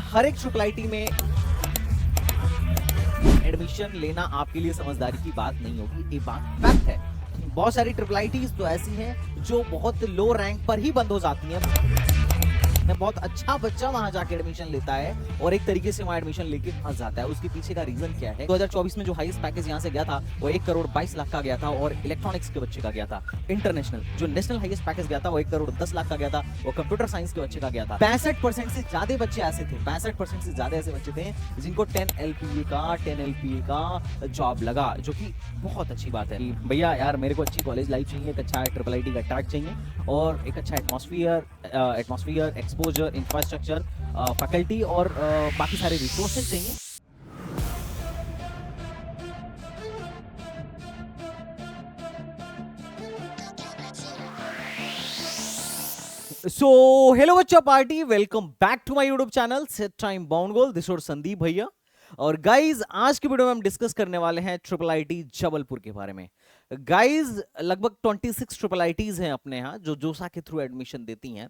हर एक triple IT में admission लेना आपके लिए समझदारी की बात नहीं होगी, ये बात फैक्ट है। बहुत सारी ट्रिपल आईटीज तो ऐसी हैं जो बहुत लो रैंक पर ही बंद हो जाती हैं। बहुत अच्छा बच्चा वहां जाके एडमिशन लेता है और एक तरीके से वहां एडमिशन लेके फंस जाता है। उसके पीछे का रीजन क्या है? 2024 में जो हाईएस्ट पैकेज यहां से गया था वो 1 करोड़ 22 लाख का गया था और इलेक्ट्रॉनिक्स के बच्चे का गया था। इंटरनेशनल जो नेशनल हाईएस्ट पैकेज गया था वो 1 करोड़ 10 लाख का गया था, वो कंप्यूटर साइंस के बच्चे का गया था। 65% से ज्यादा बच्चे ऐसे थे, 65% से ज्यादा ऐसे बच्चे थे जिनको 10 LPA का जॉब लगा, जो कि बहुत अच्छी बात है। भैया यार मेरे को अच्छी कॉलेज लाइफ चाहिए, एक अच्छा ट्रिपल आईटी का ट्रैक चाहिए और एक अच्छा एटमॉस्फेयर, एक्सपोजर, इंफ्रास्ट्रक्चर, फैकल्टी और बाकी सारे रिसोर्सेज चाहिए। सो हेलो बच्चा party, welcome back to my YouTube channel set time bound goal. This और संदीप भैया। और गाइज आज की वीडियो में हम डिस्कस करने वाले हैं ट्रिपल आईटी जबलपुर के बारे में। गाइज लगभग 26 ट्रिपल आईटीज हैं अपने यहाँ जो जोसा के थ्रू एडमिशन देती हैं,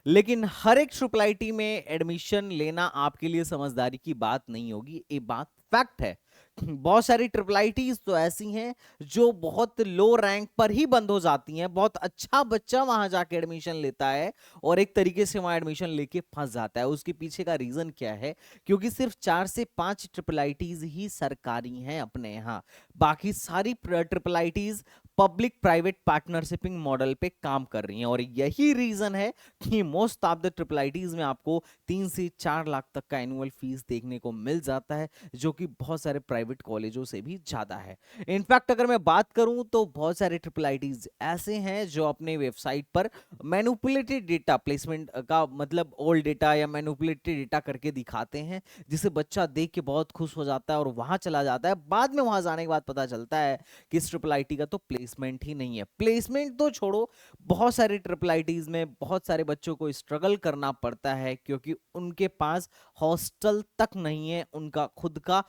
लेकिन हर एक ट्रिपल आईटी में एडमिशन लेना आपके लिए समझदारी की बात नहीं होगी, ये बात फैक्ट है। बहुत सारी ट्रिपल आईटीज तो ऐसी हैं जो बहुत लो रैंक पर ही बंद हो जाती हैं। बहुत अच्छा बच्चा वहां जाके एडमिशन लेता है और एक तरीके से वहां एडमिशन लेके फंस जाता है। उसके पीछे का रीजन क्या है? क्योंकि सिर्फ 4 से 5 ट्रिपल आईटीज ही सरकारी हैं अपने यहाँ, बाकी सारी triple ITs public private partnershipping model पे काम कर रही हैं। और यही रीजन है कि most of the triple ITs में आपको 3 से 4 लाख तक का एनुअल फीस देखने को मिल जाता है, जो कि बहुत सारे प्राइवेट कॉलेजों से भी ज्यादा है। इनफैक्ट अगर मैं बात करूं तो बहुत सारे ट्रिपल आईटीज ऐसे हैं जो अपने वेबसाइट पर मैनिपुलेटेड डेटा प्लेसमेंट का मतलब ओल्ड डेटा या मैनिपुलेटेड डेटा करके दिखाते हैं, जिसे बच्चा देख के बहुत खुश हो जाता है और वहां चला जाता है। बाद में वहां जाने के बाद पता चलता है कि इस ट्रिपल आईटी का तो प्लेसमेंट ही नहीं है। प्लेसमेंट तो छोड़ो, बहुत सारे ट्रिपल आईटीज में बहुत सारे बच्चों को स्ट्रगल करना पड़ता है क्योंकि उनके पास हॉस्टल तक नहीं है, उनका खुद का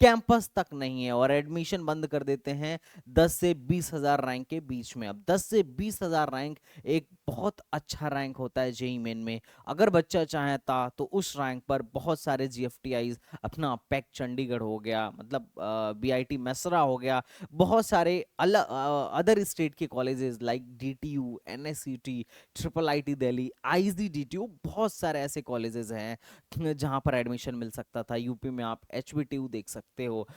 कैंपस तक नहीं है और एडमिशन बंद कर देते हैं 10 से 20 हजार रैंक के बीच में। अब 10 से 20 हजार रैंक एक बहुत अच्छा रैंक होता है जेईई मेन में। अगर बच्चा चाहता तो उस रैंक पर बहुत सारे जीएफटीआई, अपना पैक चंडीगढ़ हो गया, मतलब बीआईटी मेसरा हो गया, बहुत सारे अदर स्टेट के colleges like DTU, NSUT, triple IT Delhi, IGDTU, बहुत सारे ऐसे कॉलेजेस हैं जहां पर एडमिशन मिल सकता था। यूपी में आप एचबीटीयू देख सकते हो,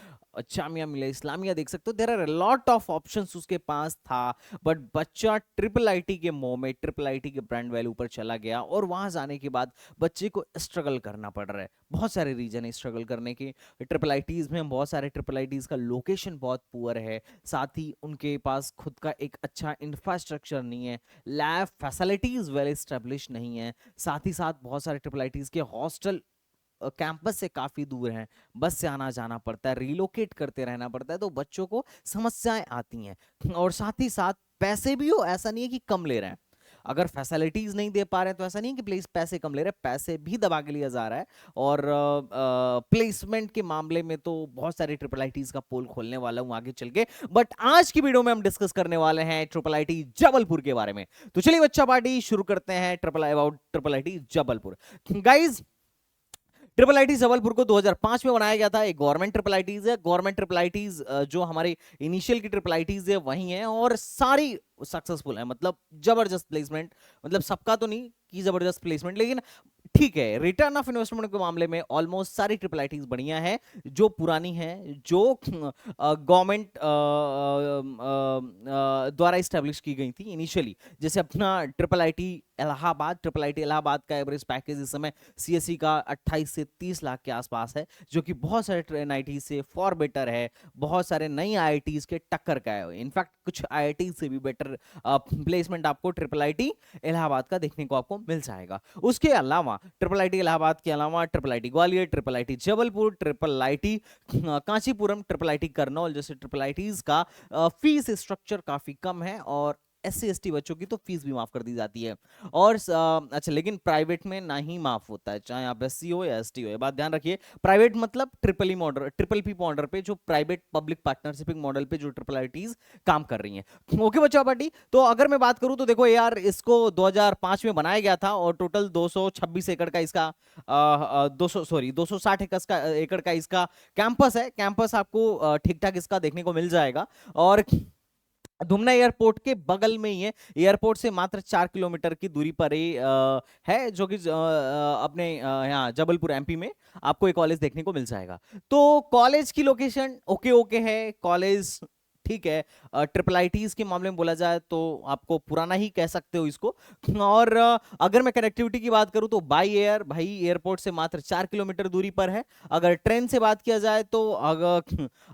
जामिया मिलिया इस्लामिया देख सकते हो। There are lot of options उसके पास था, बट बच्चा ट्रिपल आईटी के मोह में, ट्रिपल आईटी के ब्रांड वैल्यू पर चला गया और वहां जाने के बाद बच्चे को स्ट्रगल करना पड़ रहा है। बहुत सारे रीजन है स्ट्रगल करने के। ट्रिपल आईटीज में बहुत सारे ट्रिपल आईटीज का लोकेशन बहुत पुअर है, साथ ही उनके पास खुद का एक अच्छा इंफ्रास्ट्रक्चर नहीं है, लैब फैसिलिटीज वेल एस्टेब्लिश नहीं है, साथ ही साथ बहुत सारे ट्रिपल आईटीज के हॉस्टल कैंपस से काफी दूर हैं, बस से आना जाना पड़ता है, रिलोकेट करते रहना पड़ता है, तो बच्चों को समस्याएं आती हैं। और साथ ही साथ पैसे भी हो, ऐसा नहीं है कि कम ले रहे हैं। अगर फैसिलिटीज नहीं दे पा रहे हैं तो ऐसा नहीं है कि प्लीज पैसे कम ले रहे हैं, पैसे भी दबा के लिया जा रहा है। और प्लेसमेंट के मामले में तो बहुत सारे ट्रिपल आईटीज का पोल खोलने वाला हूं आगे चल के, बट आज की वीडियो में हम डिस्कस करने वाले हैं ट्रिपल आईटी जबलपुर के बारे में। तो चलिए बच्चा पार्टी शुरू करते हैं triple IT Jabalpur. Guys, triple IT Jabalpur को 2005 में बनाया गया था। एक गवर्नमेंट ट्रिपल आईटीज है। गवर्नमेंट ट्रिपल आईटीज जो हमारे इनिशियल की ट्रिपल आईटीज है वही है और सारी सक्सेसफुल है, मतलब जबरदस्त प्लेसमेंट। मतलब सबका तो नहीं कि जबरदस्त प्लेसमेंट, लेकिन ठीक है। रिटर्न ऑफ इन्वेस्टमेंट के मामले में ऑलमोस्ट सारी ट्रिपल आईटीज बढ़िया है। जो पुरानी है, जो गवर्नमेंट द्वारा स्टैब्लिश की गई थी इनिशियली, जैसे अपना ट्रिपल आईटी इलाहाबाद का एवरेज पैकेज इस समय सीएससी का 28 से 30 लाख के आसपास है, जो कि बहुत सारे एनआईटी से फॉर बेटर है, बहुत सारे नई आईआईटीज के टक्कर का है। इनफैक्ट कुछ आईआईटी से भी बेटर प्लेसमेंट आपको ट्रिपल आईटी इलाहाबाद का देखने को आपको मिल जाएगा। उसके अलावा ट्रिपल आईटी इलाहाबाद के अलावा triple IT Gwalior, triple IT Jabalpur, triple IT Kanchipuram, triple IT Kurnool जैसे ट्रिपल आईटीज का फीस स्ट्रक्चर काफी कम है और SC ST बच्चों की तो फीस भी माफ कर दी जाती है। और अच्छा, लेकिन प्राइवेट में ना ही माफ होता है, चाहे आप SC हो या ST हो, ये बात ध्यान रखिए। प्राइवेट मतलब triple E model, triple P model पे, जो प्राइवेट पब्लिक पार्टनरशिपिंग मॉडल पे जो ट्रिपल आईटीज काम कर रही हैं। ओके बच्चों पार्टी, तो अगर मैं बात करूं तो देखो यार, इसको 2005 में बनाया गया था और टोटल 226 एकड़ का इसका 260 एकड़ का इसका कैंपस है। कैंपस आपको ठीक ठाक इसका देखने को मिल जाएगा। और धुमना एयरपोर्ट के बगल में ही है, एयरपोर्ट से मात्र 4 किलोमीटर की दूरी पर ही है, जो कि अपने यहाँ जबलपुर MP में आपको एक कॉलेज देखने को मिल जाएगा। तो कॉलेज की लोकेशन ओके ओके है, कॉलेज ठीक है। ट्रिपल आईटीज के मामले में बोला जाए तो आपको पुराना ही कह सकते हो इसको। और अगर मैं कनेक्टिविटी की बात करूं तो बाई एयर भाई एयरपोर्ट से मात्र 4 किलोमीटर दूरी पर है। अगर ट्रेन से बात किया जाए तो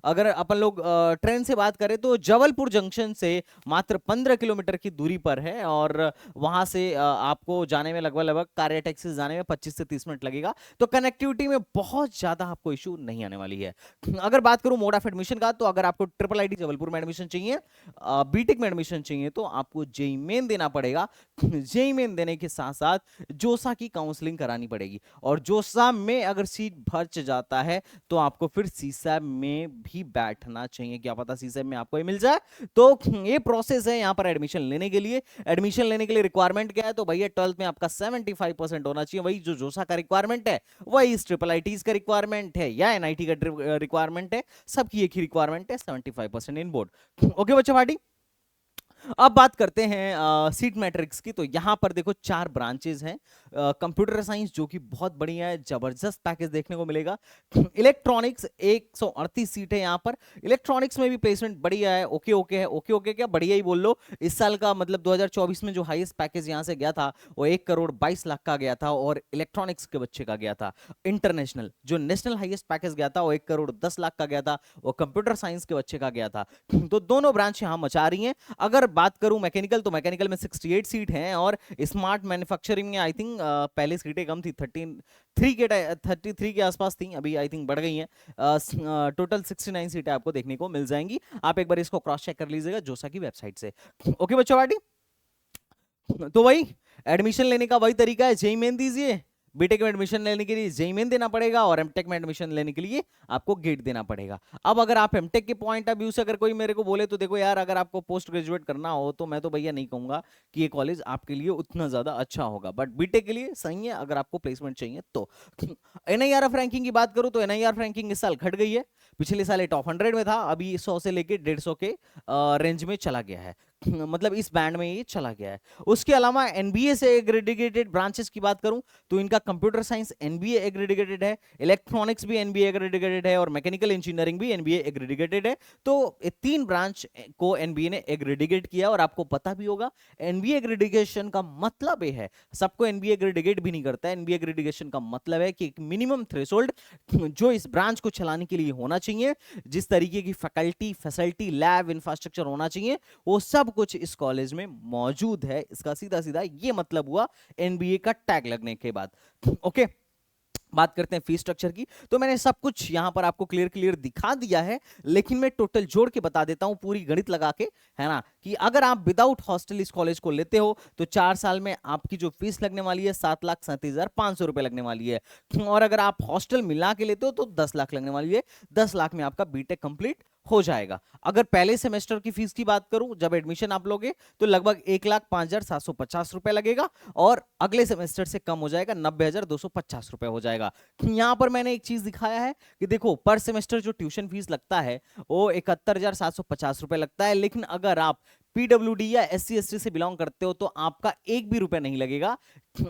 अगर अपन लोग ट्रेन से बात करें तो जबलपुर जंक्शन से मात्र 15 किलोमीटर की दूरी पर है, और वहां से आपको जाने में लगभग कार्य टैक्सी जाने में 25 से 30 मिनट लगेगा। तो कनेक्टिविटी में बहुत ज्यादा आपको इशू नहीं आने वाली है। अगर बात करूं मोड ऑफ एडमिशन का, तो अगर आपको ट्रिपल आईटी जबलपुर में एडमिशन चाहिए, बीटेक में एडमिशन चाहिए, तो आपको जेई मेन देना पड़ेगा। जेई मेन देने के साथ साथ जोसा की काउंसलिंग करानी पड़ेगी, और जोसा में अगर सीट भर जाता है तो आपको फिर सीसैब में भी बैठना चाहिए, क्या पता सीसैब में आपको मिल जाए। तो ये प्रोसेस है यहाँ पर एडमिशन लेने के लिए। एडमिशन लेने के लिए रिक्वायरमेंट क्या है, तो भैया 12th में आपका 75% होना चाहिए, वही जो जोसा का रिक्वायरमेंट है, वही इस ट्रिपल आईटीज का रिक्वायरमेंट है या एनआईटी का रिक्वायरमेंट है, सबकी एक ही रिक्वायरमेंट है, 75% इन बोर्ड। ओके बच्चा पार्टी, अब बात करते हैं सीट मैट्रिक्स की। तो यहां पर देखो 4 ब्रांचेस हैं। कंप्यूटर साइंस जो कि बहुत बढ़िया है, जबरदस्त पैकेज देखने को मिलेगा। इलेक्ट्रॉनिक्स 138 सीट है यहां पर। इलेक्ट्रॉनिक्स में भी प्लेसमेंट बढ़िया है, ओके ओके है, ओके ओके क्या बढ़िया ही बोल लो। इस साल का मतलब 2024 में जो हाईएस्ट पैकेज यहां से गया था वो 1 करोड़ 22 लाख का गया था, और इलेक्ट्रॉनिक्स के बच्चे का गया था। इंटरनेशनल जो नेशनल हाईएस्ट पैकेज गया था वो 1 करोड़ 10 लाख का गया था, वो कंप्यूटर साइंस के बच्चे का गया था। तो दोनों ब्रांच यहां मचा रही हैं। अगर बात करूं मैकेनिकल, तो मैकेनिकल में 68 सीट हैं, और स्मार्ट मैन्युफैक्चरिंग में आई थिंक पहले सीटें कम थी, 33 के आसपास थी, अभी आई थिंक बढ़ गई हैं। टोटल 69 सीटें आपको देखने को मिल जाएंगी। आप एक बार इसको क्रॉस चेक कर लीजिएगा जोसा की वेबसाइट से। ओके बच्चों पार्टी, तो वही एडमिशन लेने का वही तरीका है, जेई मेन दीजिए। बीटेक में एडमिशन लेने के लिए जेई मेन देना पड़ेगा, और एमटेक में एडमिशन लेने के लिए आपको गेट देना पड़ेगा। अब अगर आप एमटेक के पॉइंट ऑफ व्यू से अगर कोई मेरे को बोले तो देखो यार, अगर आपको पोस्ट ग्रेजुएट करना हो तो मैं तो भैया नहीं कहूंगा कि ये कॉलेज आपके लिए उतना ज्यादा अच्छा होगा, बट बीटेक के लिए सही है अगर आपको प्लेसमेंट चाहिए तो। NIRF रैंकिंग की बात करूं तो NIRF रैंकिंग इस साल घट गई है। पिछले साल टॉप 100 में था, अभी 100 से लेके 150 के रेंज में चला गया है, मतलब इस बैंड में ये चला गया है। उसके अलावा एनबीए से एग्रीडिकेटेड ब्रांचेस की बात करूं तो इनका कंप्यूटर साइंस एनबीए एग्रीडिकेटेड है, इलेक्ट्रॉनिक्स भी एनबीए एग्रीडिकेटेड है, और मैकेनिकल इंजीनियरिंग भी एनबीए एग्रीडिकेटेड है। तो ये 3 ब्रांच को एनबीए ने एग्रीडिकेट किया, और आपको पता भी होगा एनबीए एग्रीडिकेशन का मतलब ये है, सबको एनबीए एग्रीडिकेट भी नहीं करता है। एनबीए एग्रीडिकेशन का मतलब है कि एक मिनिमम थ्रेशोल्ड जो इस ब्रांच को चलाने के लिए होना चाहिए, जिस तरीके की फैकल्टी, फैसिलिटी, लैब, इंफ्रास्ट्रक्चर होना चाहिए, वो सब कुछ इस कॉलेज में मौजूद है। इसका सीधा सीधा ये मतलब हुआ एनबीए का टैग लगने के बाद। ओके, बात करते हैं फीस स्ट्रक्चर की। तो मैंने सब कुछ यहां पर आपको क्लियर दिखा दिया है, लेकिन मैं टोटल जोड़ के बता देता हूं पूरी गणित लगा के, है ना, कि अगर आप विदाउट हॉस्टल इस कॉलेज को लेते हो तो 4 साल में आपकी जो फीस लगने वाली है 7,37,500 रुपए लगने वाली है, और अगर आप हॉस्टल मिला के लेते हो तो 10 लाख लगने वाली है। 10 लाख में आपका बीटेक कंप्लीट हो जाएगा। अगर पहले सेमेस्टर की फीस की बात करूं, जब एडमिशन आप लोगे तो लगभग 1,05,750 रुपए लगेगा, और अगले सेमेस्टर से कम हो जाएगा, 90,250 रुपए हो जाएगा। यहां पर मैंने एक चीज दिखाया है कि देखो पर सेमेस्टर जो ट्यूशन फीस लगता है वो 71,750 रुपए लगता है, लेकिन अगर आप पीडब्ल्यूडी या SC ST से बिलोंग करते हो तो आपका एक भी रुपया नहीं लगेगा,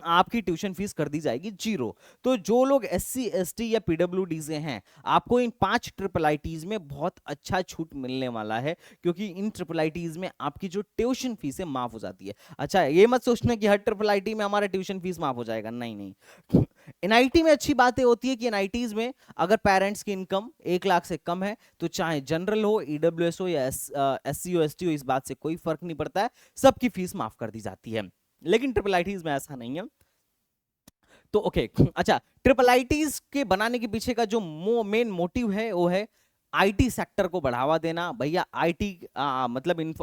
आपकी ट्यूशन फीस कर दी जाएगी 0। तो जो लोग SC ST या पीडब्ल्यूडी से हैं, आपको इन 5 ट्रिपल आईटीज में बहुत अच्छा छूट मिलने वाला है, क्योंकि इन ट्रिपल आईटीज में आपकी जो ट्यूशन फीस है माफ हो जाती है। अच्छा, ये मत सोचना कि हर ट्रिपल आईटी में हमारा ट्यूशन फीस माफ हो जाएगा, नहीं नहीं। एनआईटी में अच्छी बातें होती है कि एनआईटीज में अगर पेरेंट्स की इनकम 1 लाख से कम है तो चाहे जनरल हो, ईडब्ल्यूएस हो या SC हो ST हो, इस बात से कोई फर्क नहीं पड़ता है, सबकी फीस माफ कर दी जाती है। लेकिन ट्रिपल आईटीज में ऐसा नहीं है। तो ओके, अच्छा, ट्रिपल आईटीज के बनाने के पीछे का जो मेन मोटिव है वो है आईटी सेक्टर को बढ़ावा देना भैया, आईटी मतलब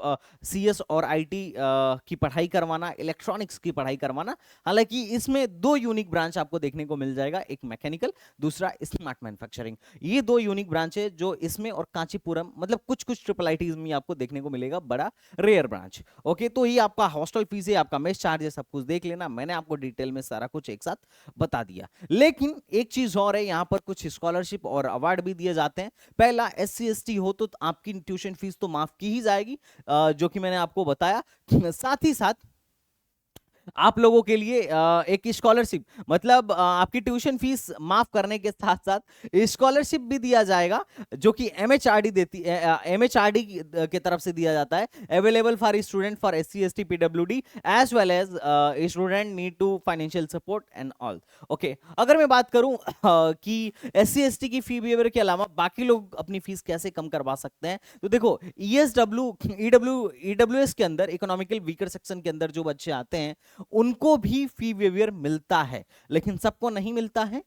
सीएस और आईटी की पढ़ाई करवाना, इलेक्ट्रॉनिक्स की पढ़ाई करवाना। हालांकि इसमें दो यूनिक ब्रांच आपको देखने को मिल जाएगा, एक मैकेनिकल, दूसरा स्मार्ट मैन्युफैक्चरिंग। ये दो यूनिक ब्रांच है जो इसमें, और कांचीपुरम, मतलब कुछ कुछ ट्रिपल आईटीज में आपको देखने को मिलेगा, बड़ा रेयर ब्रांच। ओके, तो ये आपका हॉस्टल फीस है, आपका मेस चार्ज है, सब कुछ देख लेना, मैंने आपको डिटेल में सारा कुछ एक साथ बता दिया। लेकिन एक चीज और है, यहां पर कुछ स्कॉलरशिप और अवार्ड भी दिए जाते हैं। पहला, SC ST हो तो आपकी ट्यूशन फीस तो माफ की ही जाएगी, जो कि मैंने आपको बताया। साथ ही साथ आप लोगों के लिए एक स्कॉलरशिप, मतलब आपकी ट्यूशन फीस माफ करने के साथ साथ स्कॉलरशिप भी दिया जाएगा, जो कि MHRD देती है, MHRD की तरफ से दिया जाता है, available for student for SC ST PWD as well as student need to financial support and all. Okay, अगर मैं बात करूं कि SC ST की फी वेवर के अलावा बाकी लोग अपनी फीस कैसे कम करवा सकते हैं, तो देखो ESW EWS के अंदर, इकोनॉमिकल वीकर सेक्शन के अंदर जो बच्चे आते हैं उनको भी फी वेवियर मिलता है, लेकिन सबको नहीं मिलता है,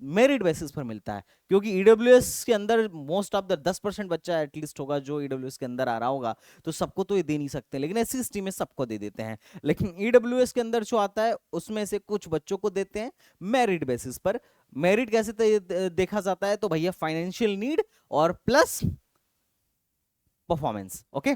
मेरिट बेसिस पर मिलता है। क्योंकि ईडब्ल्यूएस के अंदर मोस्ट ऑफ द 10% बच्चा एटलीस्ट होगा जो ईडब्ल्यूएस के अंदर आ रहा होगा, तो सबको तो ये दे नहीं सकते, लेकिन एससी एसटी में सबको दे देते हैं। लेकिन ईडब्ल्यूएस के अंदर जो आता है उसमें से कुछ बच्चों को देते हैं मेरिट बेसिस पर। मेरिट कैसे देखा जाता है, तो भैया फाइनेंशियल नीड और प्लस परफॉर्मेंस। ओके,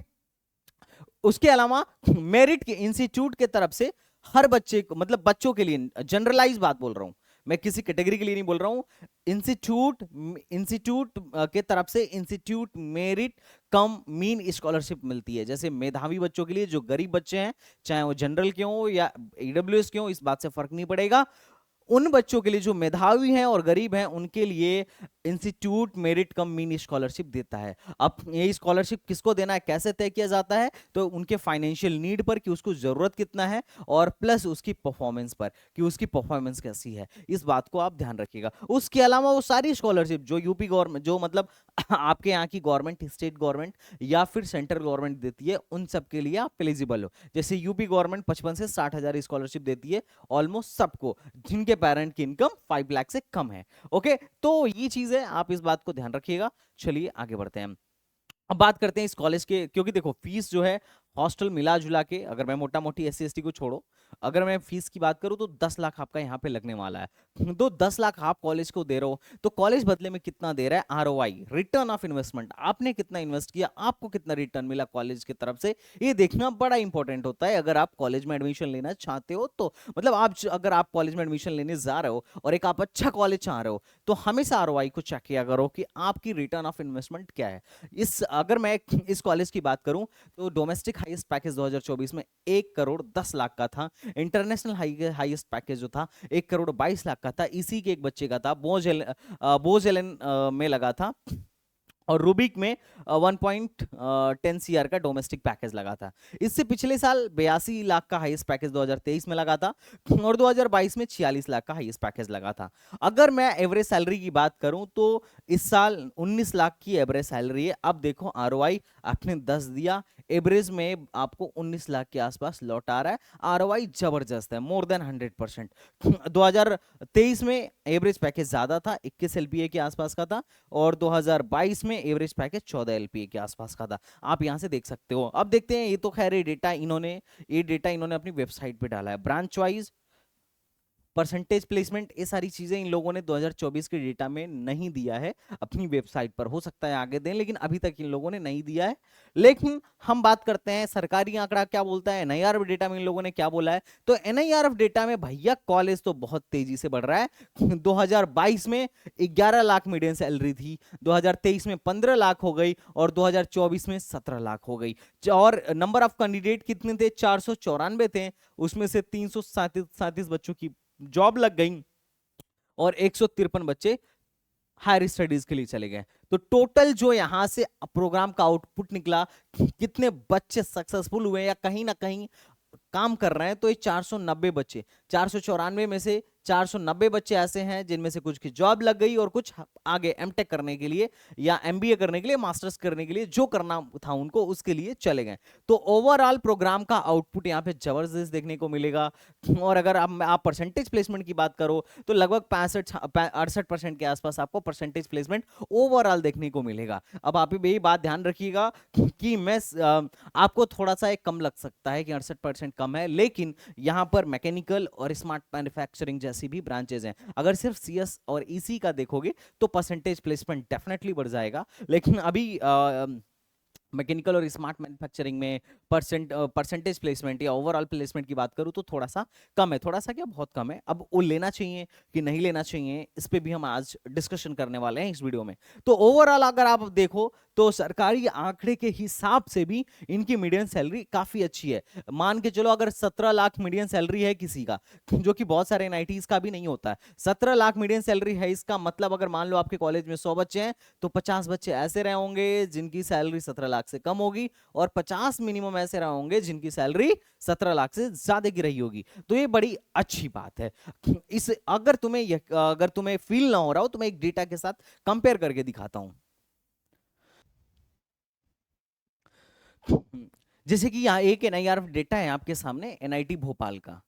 उसके अलावा मेरिट के इंस्टीट्यूट के तरफ से हर बच्चे को, मतलब बच्चों के लिए, जनरलाइज बात बोल रहा हूं मैं, किसी कैटेगरी के लिए नहीं बोल रहा हूं, इंस्टीट्यूट इंस्टीट्यूट के तरफ से इंस्टीट्यूट मेरिट कम मीन स्कॉलरशिप मिलती है। जैसे मेधावी बच्चों के लिए, जो गरीब बच्चे हैं, चाहे वो जनरल के हो या ईडब्ल्यूएस के हो, इस बात से फर्क नहीं पड़ेगा, उन बच्चों के लिए जो मेधावी हैं और गरीब हैं उनके लिए इंस्टीट्यूट मेरिट कम मीन स्कॉलरशिप देता है। अब ये स्कॉलरशिप किसको देना है, कैसे तय किया जाता है, तो उनके फाइनेंशियल नीड पर कि उसको जरूरत कितना है, और प्लस उसकी परफॉर्मेंस पर कि उसकी परफॉर्मेंस कैसी है, इस बात को आप ध्यान रखिएगा। उसके अलावा वो सारी स्कॉलरशिप जो यूपी गवर्नमेंट, जो मतलब आपके यहाँ की गवर्नमेंट, स्टेट गवर्नमेंट या फिर सेंट्रल गवर्नमेंट देती है, उन सब के लिए आप एलिजिबल हो। जैसे यूपी गवर्नमेंट 55 से 60,000 स्कॉलरशिप देती है ऑलमोस्ट सबको जिनके पेरेंट की इनकम 5 लाख से कम है। ओके, तो ये चीज है, आप इस बात को ध्यान रखिएगा। चलिए आगे बढ़ते हैं, अब बात करते हैं इस कॉलेज के, क्योंकि देखो फीस जो है हॉस्टल मिला जुला के, अगर मैं मोटा मोटी SC ST को छोड़ो, अगर मैं फीस की बात करूं तो 10 लाख आपका यहाँ पे लगने वाला है। तो 10 लाख आप कॉलेज को दे रहे हो, तो कॉलेज बदले में कितना दे रहा है, ROI, रिटर्न ऑफ इन्वेस्टमेंट, आपने कितना इन्वेस्ट किया, आपको कितना रिटर्न मिला कॉलेज की तरफ से, ये देखना बड़ा इंपॉर्टेंट होता है अगर आप कॉलेज में एडमिशन लेना चाहते हो तो। मतलब आप अगर आप कॉलेज में एडमिशन लेने जा रहे हो और एक आप अच्छा कॉलेज चाह रहे हो, तो हमेशा ROI को चेक किया करो कि आपकी रिटर्न ऑफ इन्वेस्टमेंट क्या है। अगर मैं इस कॉलेज की बात करूं तो डोमेस्टिक हाईएस्ट पैकेज 2024 में 1,10,00,000 का था। इंटरनेशनल हाईएस्ट पैकेज जो था 1,22,00,000 का था। इसी के एक बच्चे का था, बोज एलन में लगा था, और रूबिक में 1.10 CR का डोमेस्टिक पैकेज लगा था। इससे पिछले साल 82 लाख का हाईएस्ट पैकेज 2023 में लगा था, और 2022 में 46 लाख का हाईएस्ट पैकेज लगा था। अगर मैं एवरेज सैलरी की बात करूं तो इस साल 19 लाख की एवरेज सैलरी है। अब देखो ROI आपने 10 दिया, एवरेज में आपको 19 लाख के आसपास लौट आ रहा है। ROI जबरदस्त है, मोर देन 100%। 2023 में एवरेज पैकेज ज्यादा था, 21 LPA के आसपास का था, और 2022 में एवरेज पैकेज 14 LPA के आसपास का था। आप यहां से देख सकते हो। अब देखते हैं, ये तो खैर ये डेटा इन्होंने अपनी वेबसाइट पे डाला है, ब्रांच वाइज परसेंटेज प्लेसमेंट, ये सारी चीजें इन लोगों ने 2024 के डेटा में नहीं दिया है अपनी वेबसाइट पर। हो सकता है आगे दें, लेकिन अभी तक इन लोगों ने नहीं दिया है। लेकिन हम बात करते हैं सरकारी आंकड़ा क्या बोलता है, NIRF डेटा में इन लोगों ने क्या बोला है। तो NIRF डेटा में भैया कॉलेज तो बहुत तेजी से बढ़ रहा है। 2022 में 11 लाख मीडियन सैलरी थी, 2023 में 15 लाख हो गई, और 2024 में 17 लाख हो गई। और नंबर ऑफ कैंडिडेट कितने थे, 494 थे, उसमें से 337 बच्चों की जॉब लग गई, और 153 बच्चे हायर स्टडीज के लिए चले गए। तो टोटल जो यहां से प्रोग्राम का आउटपुट निकला, कितने बच्चे सक्सेसफुल हुए या कहीं ना कहीं काम कर रहे हैं, तो ये 490 बच्चे, 494 में से 490 बच्चे ऐसे हैं जिनमें से कुछ की जॉब लग गई और कुछ आगे एमटेक करने के लिए या एमबीए करने के लिए, मास्टर्स करने के लिए, जो करना था उनको उसके लिए चले गए। तो ओवरऑल प्रोग्राम का आउटपुट यहाँ पे जबरदस्त देखने को मिलेगा। और अगर आप परसेंटेज प्लेसमेंट की बात करो तो लगभग 65-68% के आसपास आपको परसेंटेज प्लेसमेंट ओवरऑल देखने को मिलेगा। अब आप यही बात ध्यान रखिएगा कि मैं आपको थोड़ा सा एक कम लग सकता है कि 68% कम है, लेकिन यहां पर मैकेनिकल और स्मार्ट मैन्युफैक्चरिंग जैसी भी ब्रांचेज हैं। अगर सिर्फ सीएस और ईसी का देखोगे तो परसेंटेज प्लेसमेंट डेफिनेटली बढ़ जाएगा, लेकिन अभी मैकेनिकल और स्मार्ट मैन्युफैक्चरिंग में परसेंटेज प्लेसमेंट या ओवरऑल प्लेसमेंट की बात करूं तो थोड़ा सा कम है। थोड़ा सा क्या, बहुत कम है। अब वो लेना चाहिए कि नहीं लेना चाहिए, इस पे भी हम आज डिस्कशन करने वाले हैं इस वीडियो में। तो ओवरऑल अगर आप देखो तो सरकारी आंकड़े के हिसाब से भी इनकी मीडियन सैलरी काफी अच्छी है। मान के चलो अगर 17 लाख मीडियन सैलरी है किसी का, जो कि बहुत सारे एनआईटीज का भी नहीं होता है, 17 लाख मीडियन सैलरी है, इसका मतलब अगर मान लो आपके कॉलेज में 100 बच्चे हैं तो 50 बच्चे ऐसे रहे होंगे जिनकी सैलरी 17 लाख से कम होगी, और 50 मिनिमम ऐसे रहे होंगे जिनकी सैलरी 17 लाख से ज्यादा की रही होगी। तो ये बड़ी अच्छी बात है। इस अगर तुम्हें फील ना हो रहा हो तो मैं एक डेटा के साथ कंपेयर करके दिखाता हूं। जैसे कि यहाँ एक एनआईआर डेटा है आपके सामने, एनआईटी भोपाल का,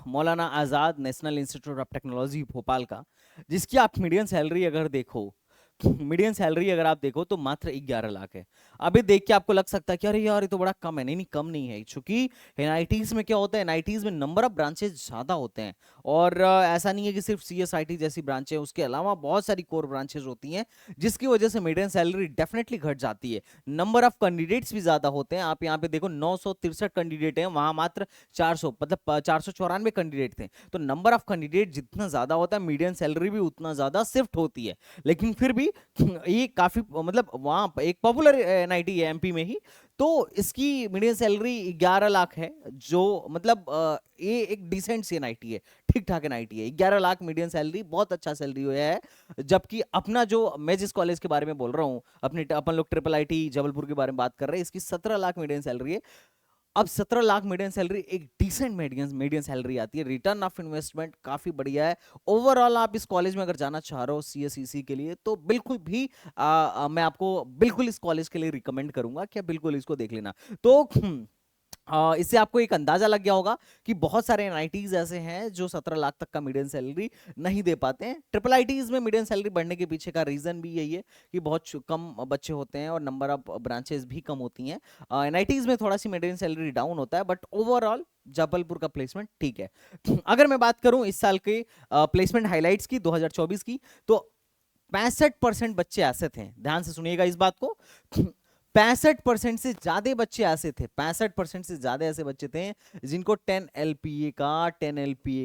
Maulana Azad National Institute of Technology Bhopal का, जिसकी आप मीडियन सैलरी अगर देखो, मीडियन सैलरी अगर आप देखो तो मात्र 11 लाख है। अभी देख के आपको लग सकता है कि अरे यार ये तो बड़ा कम है। नहीं नहीं, कम नहीं है, क्योंकि एनआईटीज में क्या होता है, एनआईटीज में नंबर ऑफ ब्रांचेस ज्यादा होते हैं। और ऐसा नहीं है कि सिर्फ सीएसआईटी जैसी ब्रांचें, उसके अलावा बहुत सारी कोर ब्रांचेस होती हैं, जिसकी वजह से मीडियन सैलरी डेफिनेटली घट जाती है। नंबर ऑफ कैंडिडेट्स भी ज्यादा होते हैं। आप यहाँ पे देखो 963 कैंडिडेट हैं, वहां मात्र 400, मतलब 494 कैंडिडेट थे। तो नंबर ऑफ कैंडिडेट जितना ज्यादा होता है, मीडियन सैलरी भी उतना ज्यादा शिफ्ट होती है। लेकिन फिर भी ये काफी, मतलब वहां एक पॉपुलर एनआईटी है एमपी में ही, तो इसकी मीडियन सैलरी 11 लाख है, जो मतलब ये एक डिसेंट सी एनआईटी है, ठीक ठाक एनआईटी है। 11 लाख मीडियन सैलरी बहुत अच्छा सैलरी है। जबकि अपना जो मैं जिस कॉलेज के बारे में बोल रहा हूँ, अपन लोग ट्रिपल आईटी जबलपुर के बारे में बात कर रहे हैं, इसकी 17 लाख मीडियन सैलरी है। अब 17 लाख मीडियन सैलरी एक डिसेंट मीडियन मीडियन सैलरी आती है। रिटर्न ऑफ इन्वेस्टमेंट काफी बढ़िया है। ओवरऑल आप इस कॉलेज में अगर जाना चाह रहे हो सीएसईसी के लिए तो बिल्कुल भी मैं आपको बिल्कुल इस कॉलेज के लिए रिकमेंड करूंगा कि बिल्कुल इसको देख लेना। तो इससे आपको एक अंदाजा लग गया होगा कि बहुत सारे एनआईटीज ऐसे हैं जो 17 लाख तक का मीडियन सैलरी नहीं दे पाते हैं। ट्रिपल आईटीज में मीडियन सैलरी बढ़ने के पीछे का रीजन भी यही है कि बहुत कम बच्चे होते हैं और नंबर ऑफ ब्रांचेस भी कम होती हैं। एनआईटीज में थोड़ा सी मीडियन सैलरी डाउन होता है, बट ओवरऑल जबलपुर का प्लेसमेंट ठीक है। अगर मैं बात करूं इस साल के प्लेसमेंट हाइलाइट्स की 2024 की, तो 65% बच्चे ऐसे थे, ध्यान से सुनिएगा इस बात को, 65% से ज्यादा बच्चे ऐसे थे, 65% से ज्यादा ऐसे बच्चे थे जिनको 10 एलपीए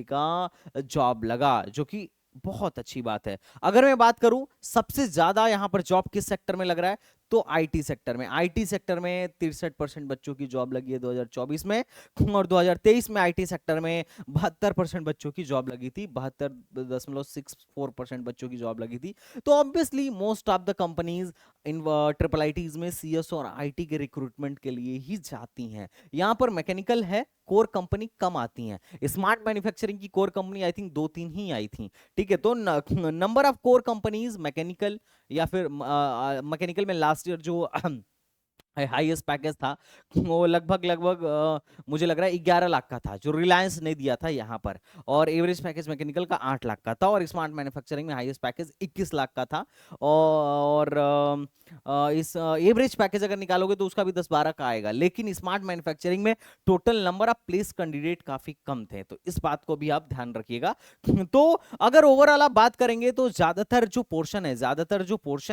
का जॉब लगा, जो कि बहुत अच्छी बात है। अगर मैं बात करूं सबसे ज्यादा यहां पर जॉब किस सेक्टर में लग रहा है, तो आईटी सेक्टर में। आईटी सेक्टर में 63% बच्चों की जॉब लगी है 2024 में, और 2023 में आईटी सेक्टर में 72% बच्चों की जॉब लगी थी, 72.64% बच्चों की जॉब लगी थी। तो obviously most of the companies in triple ITs में सीएस और आईटी के रिक्रूटमेंट के लिए ही जाती हैं। यहां पर मैकेनिकल है, कोर कंपनी कम आती हैं। स्मार्ट मैन्युफैक्चरिंग की कोर कंपनी आई थिंक 2-3 ही आई थी, ठीक है। तो number of core companies mechanical, या फिर मैकेनिकल में लास्ट ईयर जो हाईएस्ट पैकेज था वो लगभग मुझे लग रहा है 11 लाख का था, जो रिलायंस ने दिया था यहाँ पर। और एवरेज पैकेज मैकेनिकल का 8 लाख का था, और स्मार्ट मैन्युफैक्चरिंग में हाईएस्ट पैकेज 21 लाख का था। और इस एवरेज पैकेज अगर निकालोगे तो उसका भी 10-12 का आएगा। लेकिन स्मार्ट मैन्युफैक्चरिंग में total number of place candidate काफी कम थे, तो इस बात को भी आप ध्यान रखिएगा। तो अगर ओवरऑल आप बात करेंगे तो ज्यादातर जो पोर्शन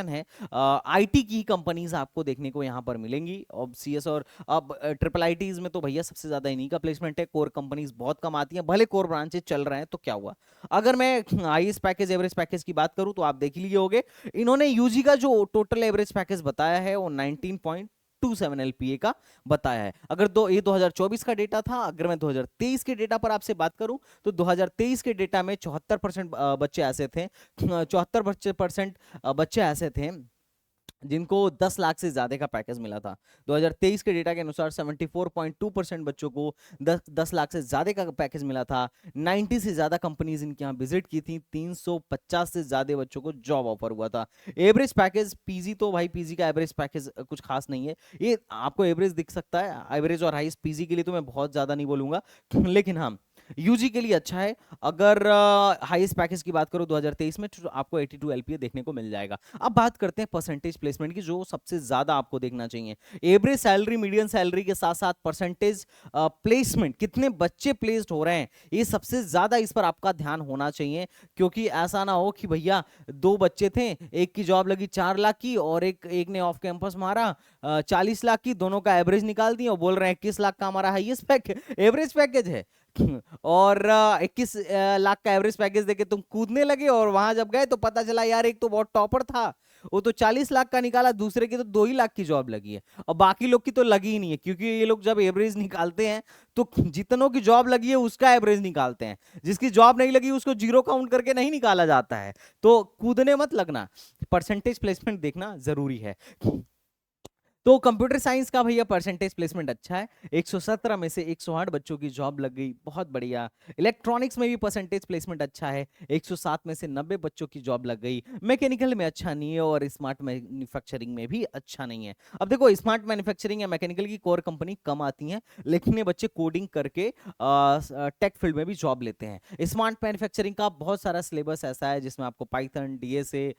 है आईटी की कंपनीज आपको देखने को यहाँ पर मिलेंगी। अब सीएस और अब ट्रिपल आईटीज में तो भैया सबसे ज्यादा इन्हीं का प्लेसमेंट है। कोर कंपनीज बहुत कम आती हैं, भले कोर ब्रांचेज चल रहे हैं तो क्या हुआ। अगर मैं हाईएस्ट पैकेज एवरेज पैकेज की बात करूं तो आप देख लिए होंगे, इन्होंने यूजी का जो टोटल एवरेज पैकेज बताया है वो 19.27 एलपीए का बताया है। अगर ये 2024 का डेटा था। अगर मैं 2023 के डेटा पर आपसे बात करूं तो 2023 के डेटा में 74% बच्चे ऐसे थे, 74% बच्चे ऐसे थे जिनको 10 लाख से ज्यादा का पैकेज मिला था। 2023 के डेटा के अनुसार 74.2% बच्चों को 10 लाख से ज्यादा का पैकेज मिला था। 90 से ज्यादा कंपनीज इनके यहाँ विजिट की थी। 350 से ज्यादा बच्चों को जॉब ऑफर हुआ था। एवरेज पैकेज पीजी, तो भाई पीजी का एवरेज पैकेज कुछ खास नहीं है। ये आपको एवरेज दिख सकता है, एवरेज और हाईएस्ट पीजी के लिए तो मैं बहुत ज्यादा नहीं बोलूंगा, लेकिन हाँ यूजी के लिए अच्छा है। अगर हाईएस्ट पैकेज की बात करो 2023 में, तो आपको 82 एलपीए देखने को मिल जाएगा। अब बात करते हैं परसेंटेज प्लेसमेंट की, जो सबसे ज्यादा आपको देखना चाहिए। एवरेज सैलरी, मीडियन सैलरी के साथ साथ परसेंटेज प्लेसमेंट, कितने बच्चे प्लेस्ड हो रहे हैं, ये सबसे ज्यादा इस पर आपका ध्यान होना चाहिए। क्योंकि ऐसा ना हो कि भैया दो बच्चे थे, एक की जॉब लगी 4 लाख की और एक ने ऑफ कैंपस मारा 40 लाख की, दोनों का एवरेज निकाल दिया और बोल रहे हैं 21 लाख का हमारा हाईएस्ट पैकेज एवरेज पैकेज है। और 21 लाख का एवरेज पैकेज देके तुम कूदने लगे, और वहां जब गए तो पता चला यार एक तो बहुत टॉपर था, वो तो 40 लाख का निकाला, दूसरे की तो 2 ही लाख की जॉब लगी है, और बाकी लोग की तो लगी ही नहीं है। क्योंकि ये लोग जब एवरेज निकालते हैं तो जितनों की जॉब लगी है उसका एवरेज निकालते हैं, जिसकी जॉब नहीं लगी उसको जीरो काउंट करके नहीं निकाला जाता है। तो कूदने मत लगना, परसेंटेज प्लेसमेंट देखना जरूरी है। तो कंप्यूटर साइंस का भैया परसेंटेज प्लेसमेंट अच्छा है। 117 में से 108 बच्चों की जॉब लग गई, बहुत बढ़िया। इलेक्ट्रॉनिक्स में भी परसेंटेज प्लेसमेंट अच्छा है, 107 में से 90 बच्चों की जॉब लग गई। मैकेनिकल में अच्छा नहीं है और स्मार्ट मैन्युफैक्चरिंग में भी अच्छा नहीं है। अब देखो स्मार्ट मैन्युफैक्चरिंग या मैकेनिकल की कोर कंपनी कम आती हैं, लेकिन ये बच्चे कोडिंग करके टेक फील्ड में भी जॉब लेते हैं। स्मार्ट मैन्युफैक्चरिंग का बहुत सारा सिलेबस ऐसा है जिसमें आपको पाइथन, डीएसए,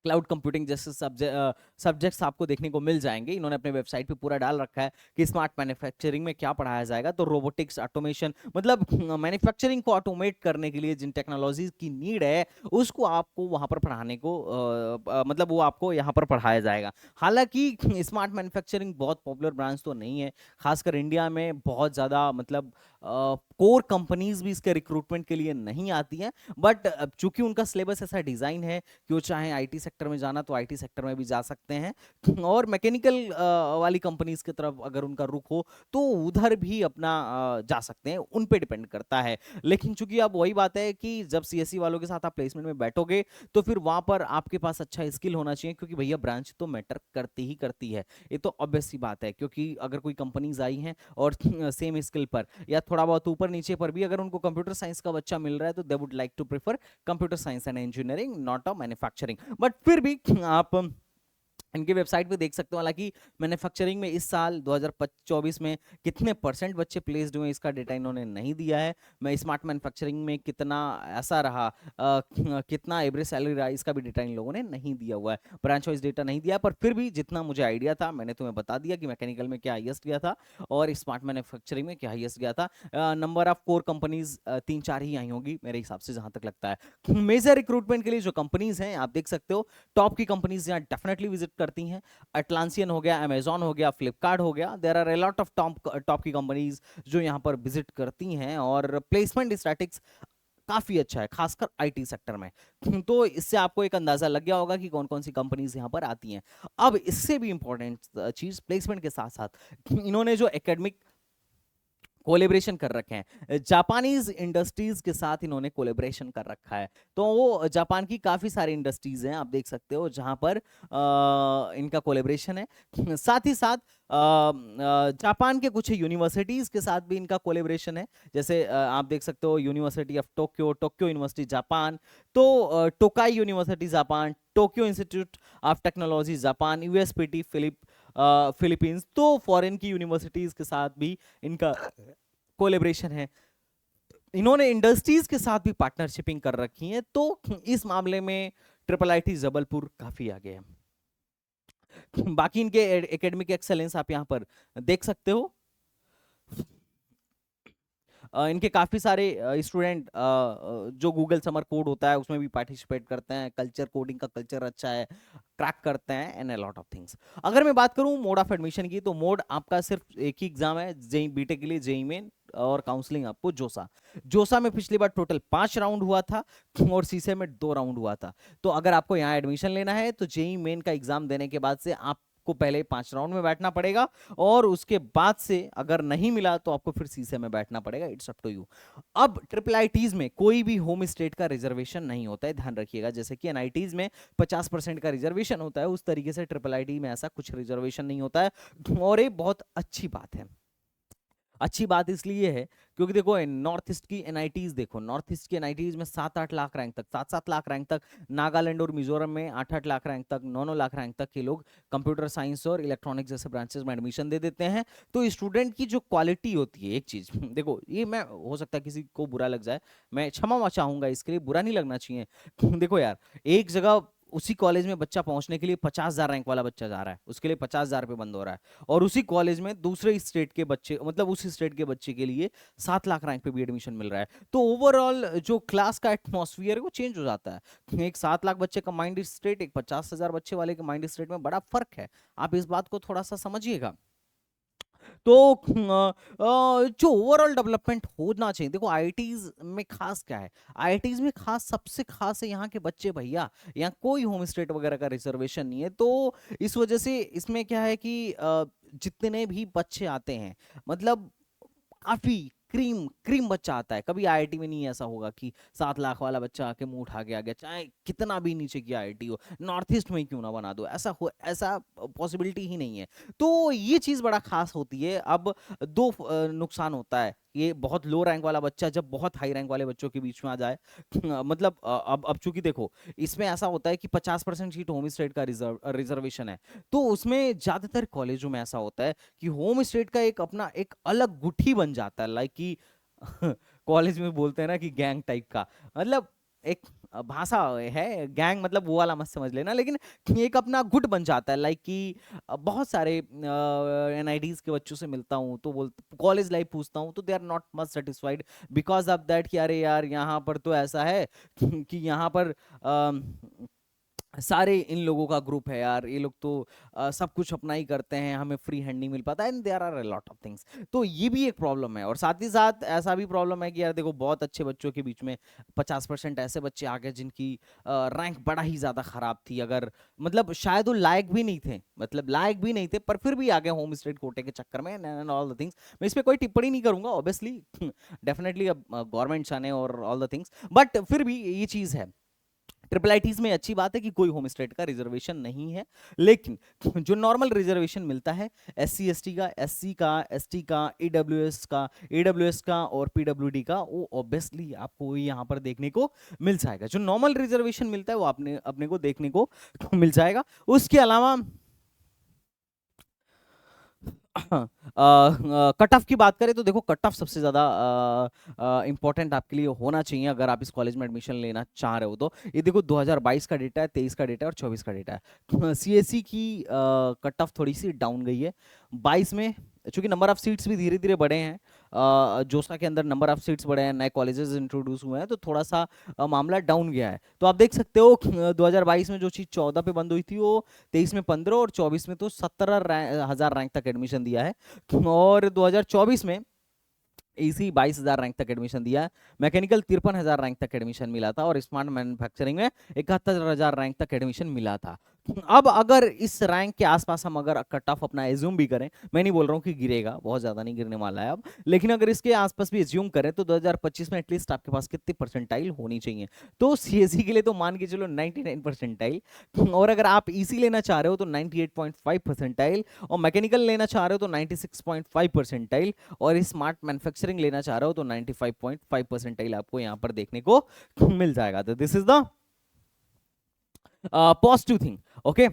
क्लाउड कंप्यूटिंग जैसे सब्जेक्ट्स आपको देखने को मिल जाएंगे। इन्होंने अपने वेबसाइट पे पूरा डाल रखा है कि स्मार्ट मैन्युफैक्चरिंग में क्या पढ़ाया जाएगा। तो रोबोटिक्स, ऑटोमेशन, मतलब मैन्युफैक्चरिंग को ऑटोमेट करने के लिए जिन टेक्नोलॉजीज की नीड है उसको आपको वहां पर पढ़ाने को मतलब वो आपको यहाँ पर पढ़ाया जाएगा। हालांकि स्मार्ट मैन्युफैक्चरिंग बहुत पॉपुलर ब्रांच तो नहीं है, खासकर इंडिया में बहुत ज़्यादा मतलब कोर कंपनीज भी इसके रिक्रूटमेंट के लिए नहीं आती हैं। बट चूंकि उनका सिलेबस ऐसा डिज़ाइन है कि वो चाहे आईटी सेक्टर में जाना तो आईटी सेक्टर में भी जा सकते हैं, और मैकेनिकल वाली कंपनीज की तरफ अगर उनका रुख हो तो उधर भी अपना जा सकते हैं, उन पे डिपेंड करता है। लेकिन चूंकि अब वही बात है कि जब सीएससी वालों के साथ आप प्लेसमेंट में बैठोगे तो फिर वहां पर आपके पास अच्छा स्किल होना चाहिए, क्योंकि भैया ब्रांच तो मैटर करती ही करती है, ये तो ऑब्वियस सी बात है। क्योंकि अगर कोई कंपनीज आई हैं और सेम स्किल पर या थोड़ा बहुत ऊपर नीचे पर भी अगर उनको कंप्यूटर साइंस का बच्चा मिल रहा है तो they would like to prefer computer science and engineering, not a manufacturing. But फिर भी आप इनकी वेबसाइट पे देख सकते हो। हालांकि मैन्युफैक्चरिंग में इस साल 2024 में कितने परसेंट बच्चे प्लेस्ड हुए इसका डेटा इन्होंने नहीं दिया है। मैं स्मार्ट मैन्युफैक्चरिंग में कितना ऐसा रहा, कितना एवरेज सैलरी रहा, इसका भी डेटा इन लोगों ने नहीं दिया हुआ है, ब्रांच वाइज डेटा नहीं दिया। पर फिर भी जितना मुझे आइडिया था मैंने तुम्हें बता दिया कि मैकेनिकल में क्या हाईएस्ट गया था और स्मार्ट मैन्युफैक्चरिंग में क्या हाईएस्ट गया था। नंबर ऑफ कोर कंपनीज 3-4 ही आई होंगी मेरे हिसाब से जहां तक लगता है। मेजर रिक्रूटमेंट के लिए जो कंपनीज हैं आप देख सकते हो, टॉप की कंपनीज यहाँ डेफिनेटली विजिट करती हैं। अटलांसियन हो गया, अमेजॉन हो गया, फ्लिपकार्ट हो गया, there are a lot of top की कंपनीज जो यहाँ पर विजिट करती हैं, और प्लेसमेंट स्टैटिक्स काफी अच्छा है खासकर आईटी सेक्टर में। तो इससे आपको एक अंदाजा लग गया होगा कि कौन कौन सी कंपनीज यहाँ पर आती हैं। अब इससे भी इंपॉर्टेंट चीज, प्लेसमेंट के साथ साथ इन्होंने जो एकेडमिक कोलेब्रेशन कर रखे हैं, जापानीज इंडस्ट्रीज के साथ इन्होंने कोलेब्रेशन कर रखा है। तो वो जापान की काफी सारी इंडस्ट्रीज हैं आप देख सकते हो जहां पर इनका कोलेब्रेशन है। साथ ही साथ जापान के कुछ यूनिवर्सिटीज के साथ भी इनका कोलेब्रेशन है। जैसे आप देख सकते हो University of Tokyo, Tokyo University Japan, तो Tokai University Japan, Tokyo Institute of Technology Japan, USPT Philippines, तो फॉरेन की यूनिवर्सिटीज के साथ भी इनका कोलेब्रेशन है। इन्होंने इंडस्ट्रीज के साथ भी पार्टनरशिपिंग कर रखी है, तो इस मामले में ट्रिपल आईटी जबलपुर काफी आगे है। बाकी इनके एकेडमिक एक्सेलेंस आप यहां पर देख सकते हो। इनके काफ़ी सारे स्टूडेंट जो गूगल समर कोड होता है उसमें भी पार्टिसिपेट करते हैं, कल्चर, कोडिंग का कल्चर अच्छा है, क्रैक करते हैं and a lot of things. अगर मैं बात करूं मोड ऑफ एडमिशन की, तो मोड आपका सिर्फ एक ही एग्जाम है, जेई बीटेक के लिए जेई मेन और काउंसलिंग आपको जोसा। जोसा में पिछली बार टोटल 5 राउंड हुआ था और सीसे में 2 राउंड हुआ था। तो अगर आपको यहाँ एडमिशन लेना है तो जेई मेन का एग्जाम देने के बाद से आप आपको पहले 5 राउंड में बैठना पड़ेगा और उसके बाद से अगर नहीं मिला तो आपको फिर सीसे में बैठना पड़ेगा। It's up to you. अब ट्रिपल आईटीज में कोई भी होम स्टेट का रिजर्वेशन नहीं होता है, ध्यान रखिएगा। जैसे कि एनआईटीज में 50% का रिजर्वेशन होता है, उस तरीके से ट्रिपल आईटी में ऐसा कुछ रिजर्वेशन नहीं होता है। और ये बहुत अच्छी बात है। अच्छी बात इसलिए है क्योंकि देखो नॉर्थ ईस्ट की एनआईटीज देखो, नॉर्थ ईस्ट की एनआईटीज में 7-8 लाख रैंक तक, 7-7 लाख रैंक तक, नागालैंड और मिजोरम में 8-8 लाख रैंक तक, 9-9 लाख रैंक तक के लोग कंप्यूटर साइंस और इलेक्ट्रॉनिक्स जैसे ब्रांचेस में एडमिशन दे देते हैं। तो स्टूडेंट की जो क्वालिटी होती है, एक चीज देखो, ये मैं हो सकता है किसी को बुरा लग जाए, मैं क्षमा चाहूंगा इसके लिए, बुरा नहीं लगना चाहिए। देखो यार, एक जगह उसी कॉलेज में बच्चा पहुंचने के लिए 50,000 रैंक वाला बच्चा जा रहा है, उसके लिए 50,000 रुपये बंद हो रहा है, और उसी कॉलेज में दूसरे स्टेट के बच्चे, मतलब उस स्टेट के बच्चे के लिए 7 लाख रैंक पे भी एडमिशन मिल रहा है। तो ओवरऑल जो क्लास का एटमॉस्फेयर है वो चेंज हो जाता है। एक 7 लाख बच्चे का माइंड स्टेट, एक 50,000 बच्चे वाले के माइंड स्टेट में बड़ा फर्क है। आप इस बात को थोड़ा सा समझिएगा। तो जो ओवरऑल डेवलपमेंट होना चाहिए, देखो आईआईटीज में खास क्या है, आईआईटीज में खास, सबसे खास है यहाँ के बच्चे भैया, यहाँ कोई होम स्टेट वगैरह का रिजर्वेशन नहीं है। तो इस वजह से इसमें क्या है कि जितने भी बच्चे आते हैं, मतलब काफी क्रीम क्रीम बच्चा आता है। कभी आईआईटी में नहीं ऐसा होगा कि 7 लाख वाला बच्चा आके मुंह उठा के आ गया, चाहे कितना भी नीचे की आईआईटी हो, नॉर्थ ईस्ट में ही क्यों ना बना दो, ऐसा पॉसिबिलिटी ही नहीं है। तो ये चीज बड़ा खास होती है। अब दो नुकसान होता है, ये बहुत लो रैंक वाला बच्चा जब बहुत हाई रैंक वाले बच्चों के बीच में आ जाए, मतलब अब चूंकि देखो इसमें ऐसा होता है कि 50% सीट होम स्टेट का रिजर्वेशन है, तो उसमें ज्यादातर कॉलेजों में ऐसा होता है कि होम स्टेट का एक अपना एक अलग गुठी बन जाता है, लाइक कि कॉलेज में बोलते हैं ना कि गैंग टाइप का, मतलब एक भाषा है गैंग, मतलब वो वाला मत समझ लेना, लेकिन एक अपना गुट बन जाता है। लाइक कि बहुत सारे एनआईडीज के बच्चों से मिलता हूँ तो बोल, कॉलेज लाइफ पूछता हूँ तो they are not much satisfied because of that कि अरे यार यहाँ पर तो ऐसा है कि यहाँ पर सारे इन लोगों का ग्रुप है यार, ये लोग तो सब कुछ अपना ही करते हैं, हमें फ्री हैंड नहीं मिल पाता, and there are a lot of things. तो ये भी एक प्रॉब्लम है। और साथ ही साथ ऐसा भी प्रॉब्लम है कि यार देखो, बहुत अच्छे बच्चों के बीच में 50% ऐसे बच्चे आ गए जिनकी रैंक बड़ा ही ज्यादा खराब थी, अगर मतलब शायद वो लायक भी नहीं थे, मतलब लायक भी नहीं थे, पर फिर भी आ गए होम स्टेट कोटे के चक्कर में एंड ऑल द थिंग्स। मैं इस पे कोई टिप्पणी नहीं करूंगा ऑब्वियसली, डेफिनेटली अब गवर्नमेंट जाने और ऑल द थिंग्स, बट फिर भी ये चीज है। ट्रिपल आईटीज में अच्छी बात है कि कोई होम स्टेट का रिजर्वेशन नहीं है, लेकिन जो नॉर्मल रिजर्वेशन मिलता है एससी एसटी का, एससी का, एसटी का, ईडब्ल्यूएस का और पीडब्ल्यूडी का, वो ऑब्वियसली आपको यहाँ पर देखने को मिल जाएगा। जो नॉर्मल रिजर्वेशन मिलता है वो अपने अपने को देखने को मिल जाएगा। उसके अलावा कट ऑफ की बात करें तो देखो, कट ऑफ सबसे ज्यादा इंपॉर्टेंट आपके लिए होना चाहिए अगर आप इस कॉलेज में एडमिशन लेना चाह रहे हो। तो ये देखो 2022 का डेटा है, 23 का डेटा है और 24 का डेटा है। सीएससी की कट ऑफ थोड़ी सी डाउन गई है 22 में, चूंकि नंबर ऑफ सीट्स भी धीरे धीरे बढ़े हैं, जोसा के अंदर नंबर ऑफ सीट्स बढ़े हैं, नए कॉलेजेस इंट्रोड्यूस हुए हैं, तो थोड़ा सा मामला डाउन गया है। तो आप देख सकते हो 2022 में जो चीज 14 पे बंद हुई थी वो 23 में 15 और 24 में तो 17,000 रैंक तक एडमिशन दिया है। और 2024 में इसी 22,000 रैंक तक एडमिशन दिया है। मैकेनिकल 53,000 रैंक तक एडमिशन मिला था और स्मार्ट मैन्युफैक्चरिंग में 71,000 रैंक तक एडमिशन मिला था। अब अगर इस रैंक के आसपास हम अगर कट ऑफ अपना एज्यूम भी करें, मैं नहीं बोल रहा हूँ कि गिरेगा, बहुत ज्यादा नहीं गिरने वाला है अब, लेकिन अगर इसके आसपास भी एज्यूम करें तो 2025 में एटलीस्ट आपके पास कितनी परसेंटाइल होनी चाहिए? तो सीएससी के लिए तो मान के चलो 99 परसेंटाइल, और अगर आप ईसी लेना चाह रहे हो तो 98.5 परसेंटाइल, और मैकेनिकल लेना चाह रहे हो तो 96.5 परसेंटाइल, और स्मार्ट मैन्युफैक्चरिंग लेना चाह रहे हो तो 95.5 परसेंटाइल आपको यहाँ पर देखने को मिल जाएगा। तो this is the positive thing. Okay,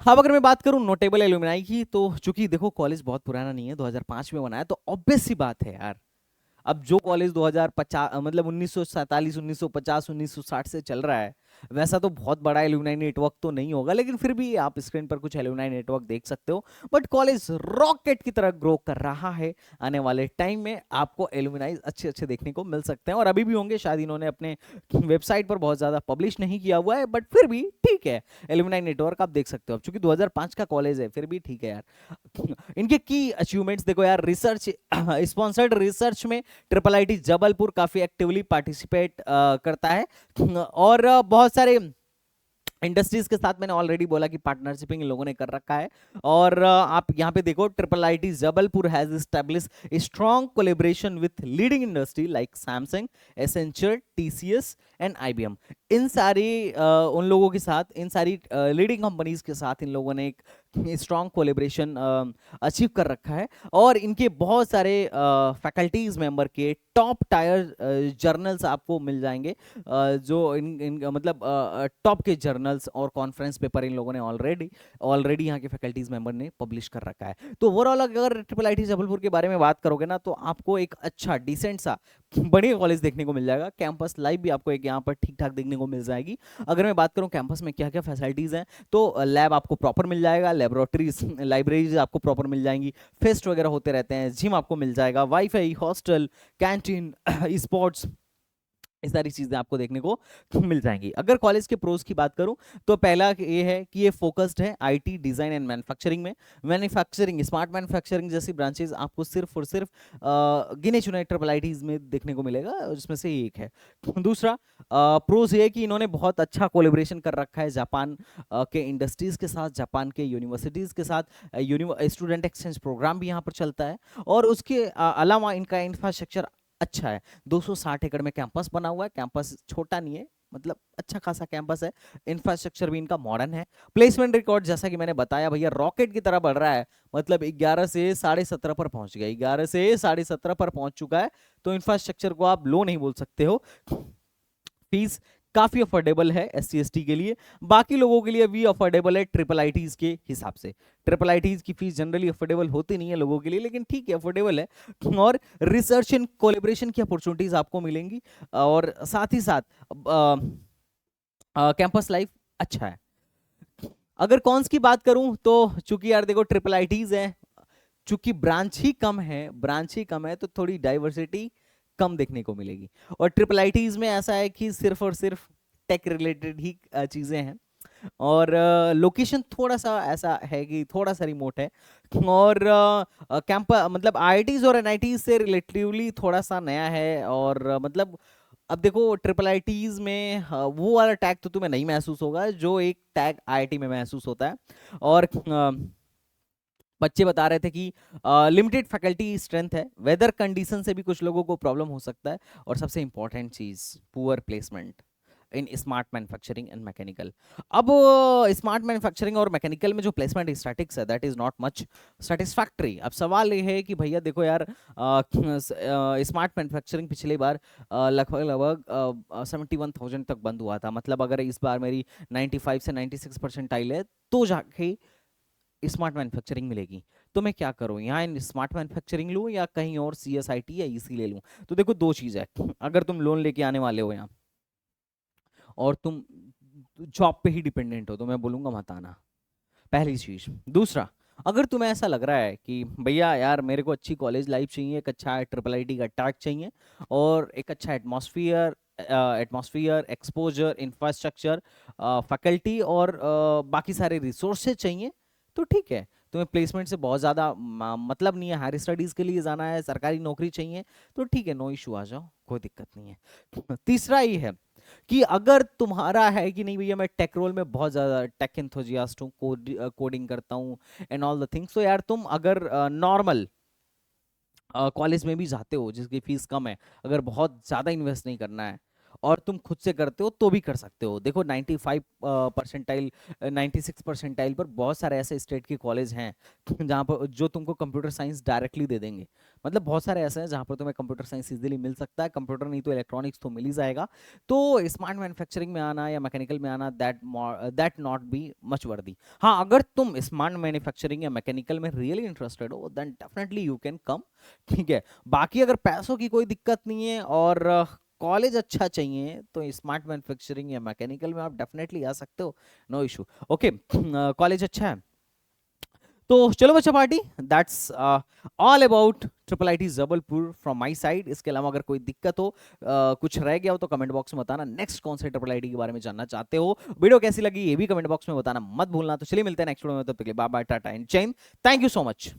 अब अगर मैं बात करूं नोटेबल एलुमनाई की, तो चूंकि देखो कॉलेज बहुत पुराना नहीं है, 2005 में बनाया, तो ऑब्वियस सी बात है यार, अब जो कॉलेज 2050 मतलब 1947, 1950, 1960 से चल रहा है, वैसा तो बहुत बड़ा एलुमनाई नेटवर्क तो नहीं होगा, लेकिन फिर भी आप स्क्रीन पर कुछ एलुमनाई नेटवर्क देख सकते हो। बट कॉलेज रॉकेट की तरह ग्रो कर रहा है, आने वाले टाइम में आपको एलुमनाई अच्छे अच्छे देखने को मिल सकते हैं, और अभी भी होंगे, शायद इन्होंने अपने वेबसाइट पर बहुत ज्यादा पब्लिश नहीं किया हुआ है, बट फिर भी ठीक है, एलुमनाई नेटवर्क आप देख सकते हो। चूंकि 2005 का कॉलेज है, फिर भी ठीक है यार। इनके की अचीवमेंट्स देखो यार, रिसर्च स्पॉन्सर्ड रिसर्च में ट्रिपल आईटी जबलपुर काफी एक्टिवली पार्टिसिपेट करता है, और बहुत सारे इंडस्ट्रीज के साथ मैंने ऑलरेडी बोला कि पार्टनरशिपिंग इन लोगों ने कर रखा है। और आप यहाँ पे देखो, triple IT Jabalpur has establish strong collaboration with leading industry like Samsung, Accenture, TCS and IBM. इन सारी उन लोगों के साथ, इन सारी लीडिंग कंपनीज के साथ इन लोगों ने एक स्ट्रॉन्ग कोलेबरेशन अचीव कर रखा है। और इनके बहुत सारे फैकल्टीज मेंबर के टॉप टायर जर्नल्स आपको मिल जाएंगे, जो इन मतलब टॉप के जर्नल्स और कॉन्फ्रेंस पेपर इन लोगों ने ऑलरेडी यहाँ के फैकल्टीज मेंबर ने पब्लिश कर रखा है। तो ओवरऑल अगर ट्रिपल आईटी जबलपुर के बारे में बात करोगे ना, तो आपको एक अच्छा डिसेंट सा बढ़िया कॉलेज देखने को मिल जाएगा। कैंपस लाइफ भी आपको एक यहाँ पर ठीक ठाक देखने को मिल जाएगी। अगर मैं बात करूँ कैंपस में क्या क्या फैसिलिटीज हैं, तो लैब आपको प्रॉपर मिल जाएगा, लेबोरेटरीज, लाइब्रेरीज आपको प्रॉपर मिल जाएंगी, फेस्ट वगैरह होते रहते हैं, जिम आपको मिल जाएगा, वाईफाई, हॉस्टल, कैंटीन, स्पोर्ट्स, इस सारी चीजें आपको देखने को मिल जाएंगी। अगर कॉलेज के प्रोज की बात करूं, तो पहला ये है कि ये फोकस्ड है आईटी, डिजाइन एंड मैन्युफैक्चरिंग में। मैन्युफैक्चरिंग, स्मार्ट मैन्युफैक्चरिंग जैसी ब्रांचेस आपको सिर्फ और सिर्फ गिने चुने ट्रिपल आईटीज में देखने को मिलेगा, जिसमें से एक है। दूसरा प्रोज ये है कि इन्होंने बहुत अच्छा कोलेबोरेशन कर रखा है जापान के इंडस्ट्रीज के साथ, जापान के यूनिवर्सिटीज के साथ। स्टूडेंट एक्सचेंज प्रोग्राम भी यहाँ पर चलता है। और उसके अलावा इनका इंफ्रास्ट्रक्चर अच्छा है। 260 एकड़ में कैंपस बना हुआ है, कैंपस छोटा नहीं है, मतलब अच्छा खासा कैंपस है। इंफ्रास्ट्रक्चर भी इनका मॉडर्न है। प्लेसमेंट रिकॉर्ड जैसा कि मैंने बताया भैया, रॉकेट की तरह बढ़ रहा है। मतलब 11 से 17.5 पर पहुंच गया, 11 से 17.5 पर पहुंच चुका है। तो इंफ्रास्ट्रक्चर को आप लो नहीं बोल सकते हो। फीस काफी अफोर्डेबल है एससी एसटी के लिए, बाकी लोगों के लिए भी अफोर्डेबल है ट्रिपल आईटीज के हिसाब से। ट्रिपल आईटीज की फीस जनरली अफोर्डेबल होती नहीं है लोगों के लिए, लेकिन ठीक है, अफोर्डेबल है। और रिसर्च एंड कोलैबोरेशन की अपॉर्चुनिटीज आपको मिलेंगी, और साथ ही साथ कैंपस लाइफ अच्छा है। अगर कॉन्स की बात करूं, तो चूंकि यार देखो ट्रिपल आईटीज है, चूंकि ब्रांच ही कम है, तो थोड़ी डाइवर्सिटी कम देखने को मिलेगी। और ट्रिपल आईटीज में ऐसा है कि सिर्फ और सिर्फ टेक रिलेटेड ही चीजें हैं। और लोकेशन थोड़ा सा ऐसा है कि थोड़ा सा रिमोट है। और कैंपस मतलब आईआईटीज और एनआईटीज से रिलेटिवली थोड़ा सा नया है। और मतलब अब देखो ट्रिपल आईटीज में वो वाला टैग तो तुम्हें नहीं महसूस होगा जो एक टैग आईआईटी में महसूस होता है। और बच्चे बता रहे थे कि लिमिटेड फैकल्टी स्ट्रेंथ है, वेदर कंडीशन से भी कुछ लोगों को प्रॉब्लम हो सकता है। और सबसे इंपॉर्टेंट चीज, poor placement in smart manufacturing and mechanical. अब स्मार्ट मैन्युफैक्चरिंग और मैकेनिकल में जो प्लेसमेंट स्टैटिक्स है, that is not much satisfactory. अब सवाल ये है कि भैया देखो यार, स्मार्ट मैन्युफैक्चरिंग पिछली बार लगभग 71,000 तक बंद हुआ था। मतलब अगर इस बार मेरी 95 से 96 परसेंटाइल है, तो जाके स्मार्ट मैन्युफैक्चरिंग मिलेगी। तो मैं क्या करूं, यहाँ स्मार्ट मैन्युफैक्चरिंग लूं या कहीं और सीएसआईटी या ईसी ले लूं? तो देखो दो चीज है। अगर तुम लोन लेके आने वाले हो यहाँ और तुम जॉब पे ही डिपेंडेंट हो, तो मैं बोलूंगा मत आना, पहली चीज। दूसरा, अगर तुम्हें ऐसा लग रहा है कि भैया यार मेरे को अच्छी कॉलेज लाइफ चाहिए, एक अच्छा ट्रिपल आईटी का टैग चाहिए, और एक अच्छा एटमॉस्फियर, एक्सपोजर, इंफ्रास्ट्रक्चर, फैकल्टी और बाकी सारे रिसोर्सेज चाहिए, तो ठीक है। तुम्हें प्लेसमेंट से बहुत ज़्यादा मतलब नहीं है, हायर स्टडीज़ के लिए जाना है, सरकारी नौकरी चाहिए, तो ठीक है, नो इशू, आ जाओ, कोई दिक्कत नहीं है। तीसरा ये है कि अगर तुम्हारा है कि नहीं भैया मैं टेक रोल में बहुत ज़्यादा टेक एंथुजियास्ट हूँ, कोडिंग करता हूँ एंड ऑल द थिंग्स, तो यार तुम अगर नॉर्मल कॉलेज में भी जाते हो जिसकी फीस कम है, अगर बहुत ज़्यादा इन्वेस्ट नहीं करना है और तुम खुद से करते हो, तो भी कर सकते हो। देखो 95 परसेंटाइल, 96 परसेंटाइल पर बहुत सारे ऐसे स्टेट के कॉलेज हैं जहाँ पर जो तुमको कंप्यूटर साइंस डायरेक्टली दे देंगे। मतलब बहुत सारे ऐसे हैं जहाँ पर तुम्हें कंप्यूटर साइंस इजीली मिल सकता है, कंप्यूटर नहीं तो इलेक्ट्रॉनिक्स तो मिल ही जाएगा। तो स्मार्ट मैन्युफैक्चरिंग में आना या मैकेनिकल में आना, दैट नॉट बी मच वर्दी। हाँ, अगर तुम स्मार्ट मैन्युफैक्चरिंग या मैकेनिकल में रियली इंटरेस्टेड हो, then definitely you can come, ठीक है। बाकी अगर पैसों की कोई दिक्कत नहीं है और कॉलेज अच्छा चाहिए, तो स्मार्ट मैन्युफैक्चरिंग या मैकेनिकल में आप डेफिनेटली आ सकते हो, नो इशू। ओके, कॉलेज अच्छा है। तो चलो बच्चा party, that's all about triple IT Jabalpur from my side. इसके अलावा अगर कोई दिक्कत हो, कुछ रह गया हो, तो कमेंट बॉक्स में बताना। नेक्स्ट कौन से ट्रिपल आईटी के बारे में जानना चाहते हो, वीडियो कैसी लगी ये भी कमेंट बॉक्स में बताना मत भूलना। तो चलिए मिलते हैं नेक्स्ट वीडियो में, तब तक के लिए बाय बाय, टाटा एंड जय Hind. Thank you so much.